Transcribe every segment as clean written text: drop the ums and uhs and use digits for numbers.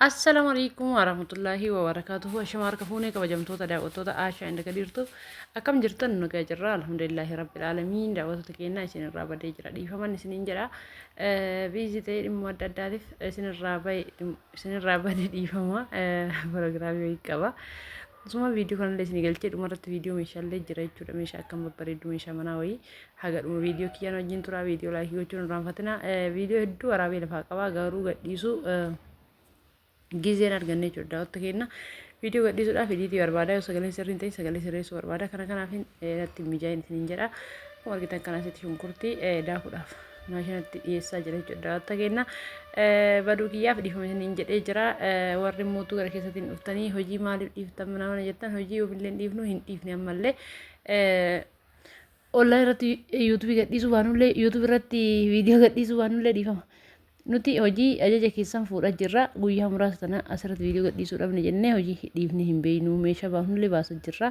Assalamu alaikum warahmatullahi wabarakatuh. Ashama harka fuunee kabajamtoota daawwattoota Aashaa inda gadiirtu akkam jirtan nu gaa jirra alhamdulillahi rabbil alamin daawwattoota keenya isin irraa badee jira dhiifaman isiniin jedha biizii ta'ee dhimma adda addaatiif isin irraa badee dhiifama proogiraamii wayii qaba. Suma viidiyoo kanallee isin galchee dhumarratti viidiyoo meeshaalee jira jechuudha meeshaa akkam babbareedu meeshaa manaa wayii haga dhuma viidiyoo kiyyaan wajjin tura viidiyoo laayikii gochuun irraanfatina viidiyoo hedduu waraabee lafaa qabaa garuu gadhiisu ጊዜን arganne jechuudha wanta kenna viidiyoo gadhiisuudhaaf ediitii barbaada yoo sagalee sirriin ta'e sagalee sirreessuu barbaada kana kanaafin natti mijaa'in isiniin jedha akkuma argitan kanaasitti shunkurtii daakuudhaaf maashinatti dhiyeessaa jira jechuudha wanta kenna baduu kiyyaaf dhiifama isiniin jedhee jira warri mootuu gara keessatiin dhuftanii hojii maaliif dhiiftan mana jettan hojii ofiillee dhiifnu hin dhiifne ammallee online irratti yuutuubii gadhiisuu waanullee yuutuubii irratti viidiyoo gadhiisuu waanullee dhiifama. Nuti hojii ajaja keessan fuudhaa jirra guyyaa muraasa tana asirratti viidiyoo gadhiisuudhaaf ni jennee hojii dhiifni hin beeynu meeshaa baafnullee baasaa jirra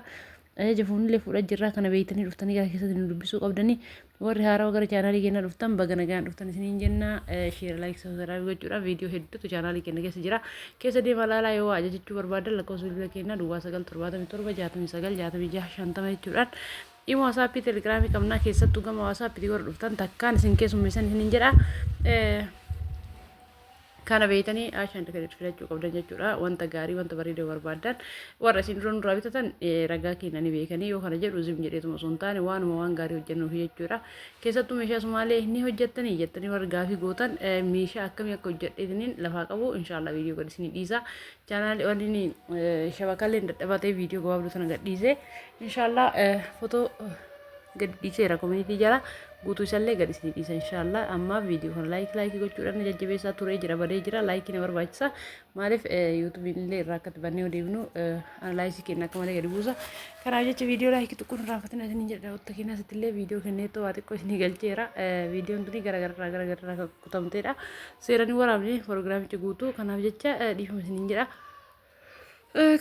ajaja fuunillee fuudhaa jirra kana beeytanii dhuftanii gara keessatti nu dubbisuu qabdanii warri haaraa gara chaanaalii keenya dhuftan baga nagaan dhuftan isiniin jenna sheer laayik sabskaraayib gochuudhaaf viidiyoo hedduutu chaanaalii keenya keessa jira keessa deemaa laalaa yoo ajajachuu barbaadan lakkoofsa bilbila keenya duwwaa 977 jechuudhaan dhimma waasappii telegiraamii qabnaa keessattuu gama waasappii warra dhuftan takkaan isin keessummeessan isiniin jedha kana beeytanii Aashaan inda gadiirtu filachuu qabdan jechuudha wanta gaarii wanta bareedaa barbaadan warra isin dura nurraa bitatan ragaa keenya ni beekanii yoo kana jedhu zim jedheetuma osoo hin taane waanuma waan gaarii hojjennuuf jechuudha keessattuu meeshaa sumaalee ni hojjettanii jettanii warra gaafii gootan meeshaa akkamii akka hojjedheetiniin lafaa qabu inshaallah viidiyoo gadi isinii dhiisa chaanaalii waliin shabakaalee dadhabatee viidiyoo gabaabduu sana gadhiise inshaallah footoo gadi dhiiseera koominitii jala guutuu isallee gadi isinii dhiisa inshaallah amma viidiyoo kana laayikii gochuudhaan jajjabeessaa turee jira badee jira laayikii na barbaachisa maaliif yuutuubiin illee irraa akka bannee odeefnu laayikii kenna akka malee gadi buusa kanaaf jecha viidiyoo laayikii xiqqoon irraanfatina isiniin jedha wanta keenyaa asitti illee viidiyoo kenneetoo waa xiqqoo isinii galcheera viidiyoon tuni garagaraa kutamteedha seeranii waraabne proogiraamicha guutuu kanaaf jecha dhiifama isiniin jedha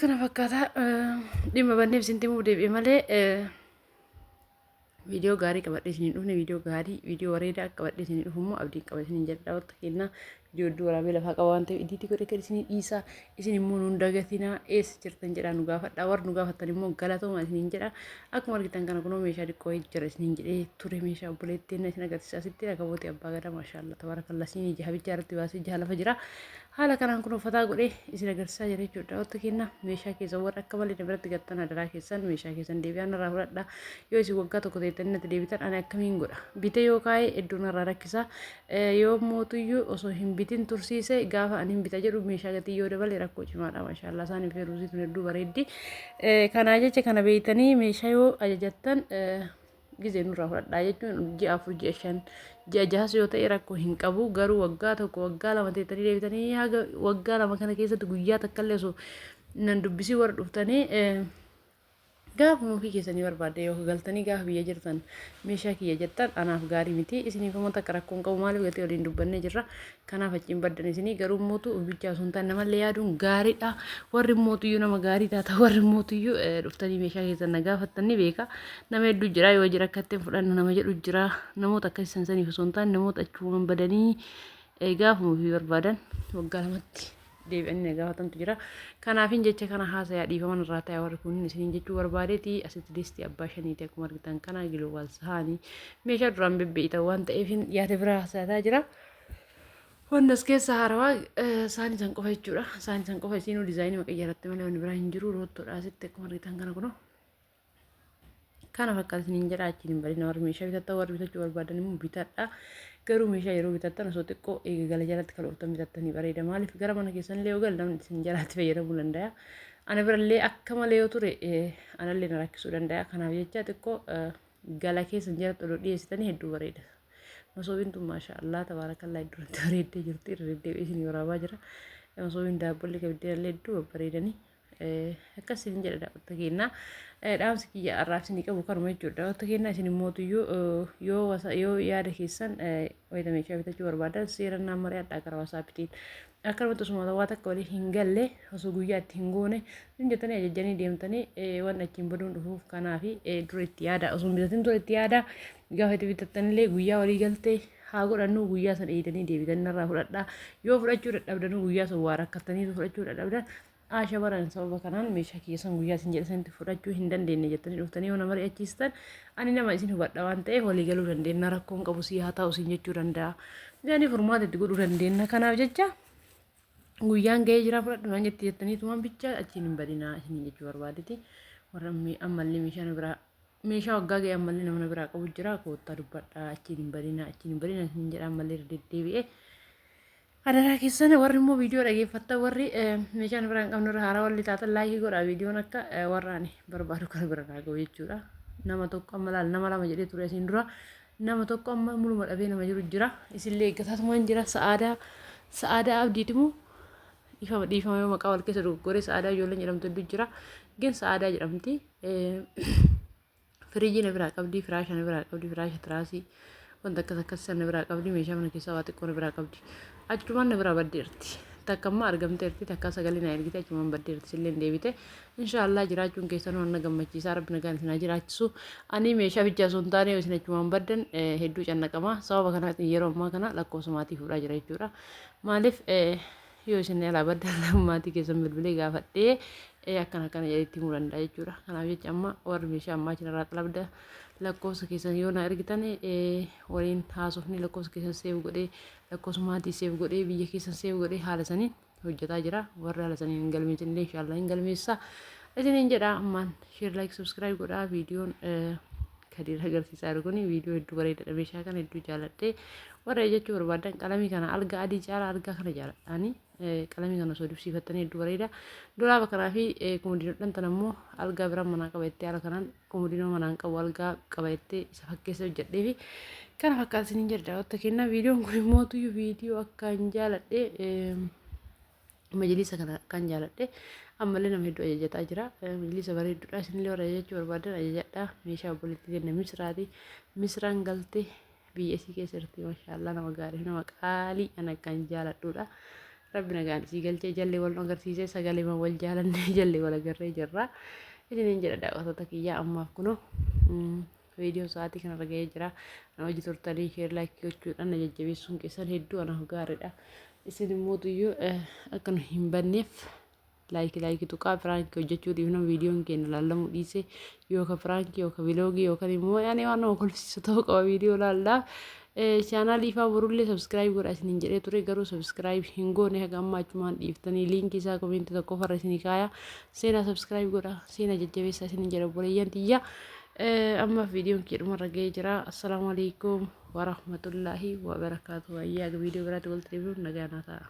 kana fakkaata dhimma banneef isin timuu deebi'e malee video gaarii qabadhe isiniin dhufne video gaarii video bareedaa qabadhe isiniin dhufummoo abdiin qaba isiniin jedha wanta kenna video hedduu waraabee lafaa qaba waan ta'eef idiitii godhe kan isinii dhiisa isin immoo nuun dagatinaa eessa jirtan jedhaa nu gaafadha warri nu gaafattan immoo galatooma isiniin jedha akkuma argitan kana kunoo meeshaa xiqqoo jira isiniin jedhee ture meeshaa obboleettiin isin agarsiisa asitti rakabooti abbaa gadaa maashaallah tabarakallah isin ija habichaa irratti baasee ija lafa jira haala kanaan kun uffataa godhee isin agarsiisaa jira jechuudha wanta kenna meeshaa keessa warra akka malee biratti gattan adaraa keessan meeshaa keessan deebi'aan irraa fudhadha yoo isin waggaa tokko ta'ettanii natti deebitan ani akkamiin godha bitee yoo kaa'ee iddoon irraa rakkisa yoo mootuyyuu osoo hin bitin tursiise gaafa ani hin bita jedhu meeshaa gatii yoo dabale rakkoo cimaadha maashaallah isaanii fi ruusii tun hedduu bareeddi kanaa jecha kana beeytanii meeshaa yoo ajajattan gizee nurraa fudhadhaa jechuun ji'a 4 ji'a 6 yoo ta'e rakkoo hin qabu garuu waggaa tokko waggaa lama ta'ettanii deebitanii haga waggaa lama kana keessatti guyyaa takkallee osoo nan dubbisii warra dhuftanii gaafa muufii keessanii barbaadde yoo galtanii gaafa biyya jirtan meeshaa kiyya jettan anaaf gaarii miti isiniif immoo takka rakkoon qabu maaliif gatii waliin dubbannee jirra kanaaf achiin baddan isinii garuu mootu bichaa osoo hin taane namallee yaaduun gaariidha warri mootuyyuu nama gaarii taata warri mootuyyuu dhuftanii meeshaa keessan na gaafattanii beeka nama hedduu jira yoo jira akka ittiin fudhanna nama jedhu jira namoota akka saniif osoo hin taane namoota achumaan badanii gaafa muufii barbaadan waggaa lamatti deebi'anii gaafatamtu jira kanaafin jecha kana haasayaa dhiifaman irraa ta'e warri kun isiniin jechuu barbaadeeti asitti distii abbaa shaniiti akkuma argitan kana giloobaal sahaanii meeshaa duraan bebbeeyita waan ta'eef yaada biraa haasayaa jira wanta as keessa haarawaa saanii san qofa jechuudha saanii san qofa isinuu diizaayinii maqayyaratti malee wanni biraa hin jiru roottoodha asitti akkuma argitan kana kunoo kana fakkaata isiniin jedha achiin hin badina warri meeshaa bitattan warri bitachuu barbaadan immoo bitadha garuu meeshaa yeroo bitattan osoo xiqqoo eegala jalatti kalooftan bitattanii bareeda maaliif gara mana keessan illee yoo galu namni isin jalaatti fayyadamuu danda'a ana birallee akka malee yoo ture anallee na rakkisuu danda'a kanaaf jecha xiqqoo gala keessan jalatti odoo dhiyeessitanii hedduu bareeda masoobiin tun maashaallah tabaarakallaa iddoon bareeddee jirti irra deddeebi'ee isin waraabaa jira masoobiin daabbollee kabiddeellee hedduu babbareedanii akkas isin jedha daawwatta keenna dhaamsi kiyya arraabsinii qabu kanuma jechuudha daawwatta keenna isin yoo yaada keessan wayita meeshaa bitachuu barbaadan seera naammaree addaa gara wasaappitiin akkanumatti osuma waa takka walii hin galle osoo guyyaa itti hin goone isin jettanii ajajjanii deemtanii waan achiin baduun dhufuuf kanaafi dura itti yaada osoo bitatin dura itti yaada gaafa itti bitattanillee guyyaa walii galtee haa godhannu guyyaa san eegdanii deebitan irraa fudhadhaa yoo fudhachuu dadhabdan guyyaa san waa rakkattanii fudhachuu dadhabdan shabaran sababa kanaan meeshaa keessan guyyaa isin jedhanitti fudhachuu hin dandeenye jettanii dhuftanii yoo nama ri'achiistan ani nama isin hubadha waan ta'eef walii galuu dandeenya rakkoon qabu si haa ta'u isin jechuu danda'a yaani furmaata itti godhuu dandeenya kanaaf jecha guyyaan ga'ee jira fudhadhu waan jettanii tumaan bicha achiin hin badinaa isin jechuu barbaadeti warra ammallee meeshaa waggaa ga'e ammallee nama biraa qabu jira koottaa dubbadhaa achiin hin badinaa isin jedha ammallee deddeebi'ee Adaraa keessan warri immoo viidiyoo dhaggeeffatta warri meeshaan biraan qabnu irra haaraa walli taatan laayikii godha viidiyoon akka warraan barbaadu kan bira naa ga'u jechuudha. Nama tokko amma laal nama lama jedhee ture isin dura nama tokko amma muluma dhabee nama jiru jira isillee eeggataatumaan jira sa'aadaa abdiitimu dhiifama yoo maqaa wal keessa dogoggoree sa'aadaa ijoolleen jedhamtu hedduu jira gen sa'aadaa jedhamti firiijii na biraa qabdi firaasha na biraa qabdi firaasha tiraasii wanta akkas sana biraa qabdi meeshaa mana keessaa waa xiqqoo na biraa qabdi achumaan na biraa baddeerti takka amma argamteerti takka sagalee na ergite achumaan baddeerti sillee deebite inshaallah jiraachuun keessan waan na gammachiisaa rabbi nagaan isin haa jiraachisu ani meeshaa bichaa osoo hin taane isin achumaan baddan hedduu cannaqama sababa kanaatiin yeroo ammaa kana lakkoofsa maatii fuudhaa jira jechuudha maaliif yoo isin alaa baddan maatii keessan bilbilee gaafadhee akkana jedhetti himuu danda'a jechuudha kanaaf jecha amma warri meeshaa ammaa cinarraa xalabda lakkoofsa keessan yoo na ergitan waliin haasofni lakkoofsa keessan seef godhee lakkoofsa maatii seef godhee biyya keessan seef godhee haala saniin hojjetaa jira warri haala saniin hin galmeessin illee inshaallah hin galmeessa isiniin jedha ammaan sheer laayik subscribe godhaa viidiyoon kadiira agarsiisaa jiru kuni viidiyoo hedduu bareedaadha meeshaa kana hedduu jaalladhee warra jechuu barbaadan qalamii kana alga adii caala algaa kana jaalladhaani qalamii kana osoo dibsiifattanii hedduu bareeda dolaaba kanaa fi komodiinoodhaan tan ammoo algaa biraan manaa qabattee haala kanaan komodiinoo manaan qabu algaa qabattee isa fakkeessa hojjedhee fi kana fakkaata isiniin jedha daawwatta kennaa viidiyoon kun immoo tuyyuu viidiyoo akkaan jaalladhee majlisa kana akkaan jaalladhee ammallee nama hedduu ajajataa jira majlisa bareedduudha isinillee warra ajajachuu barbaadan ajajadhaa meeshaa obboleettii kenna misraati misraan galtee biyya isii keessatti maashaallah nama gaarii nama qaalii ana akkaan jaalladhuudha rabbi nagaan isii galchee jallee wal agarsiisee sagalee wal jaalannee jallee wal agarree jirra isiniin jedha daawwattoota kiyyaa ammaaf kunoo viidiyoo sa'aatii kanarra ga'ee jira nama hojii turtanii sheer laayikii gochuudhaan na jajjabeessuun keessan hedduu anaaf gaariidha isin immoo tuyyuu akka nu hin banneef laayikii tuqaa firaankii hojjechuu dhiifna viidiyoon keenya laallamuu dhiise yookaan firankii yookaan viloogii yookaan immoo yaani waan nama kolfisiisu ta'uu qaba viidiyoo laallaa chaanaalii ifaa borullee sabskiraayib godha isiniin jedhee ture garuu sabskiraayib hin goone haga amma achumaan dhiiftanii liinkii isaa komeenti tokko farra isinii kaaya seenaa sabskiraayib godha seenaa jajjabeessaa isiniin jedha obboleeyyan tiyya ammaaf viidiyoon keedhumarra ga'ee jira assalaamu alaikum warahmatullaahi wabarakaatu wayyaa viidiyoo biraatti walitti deebi'uun nagaa naa ta'a.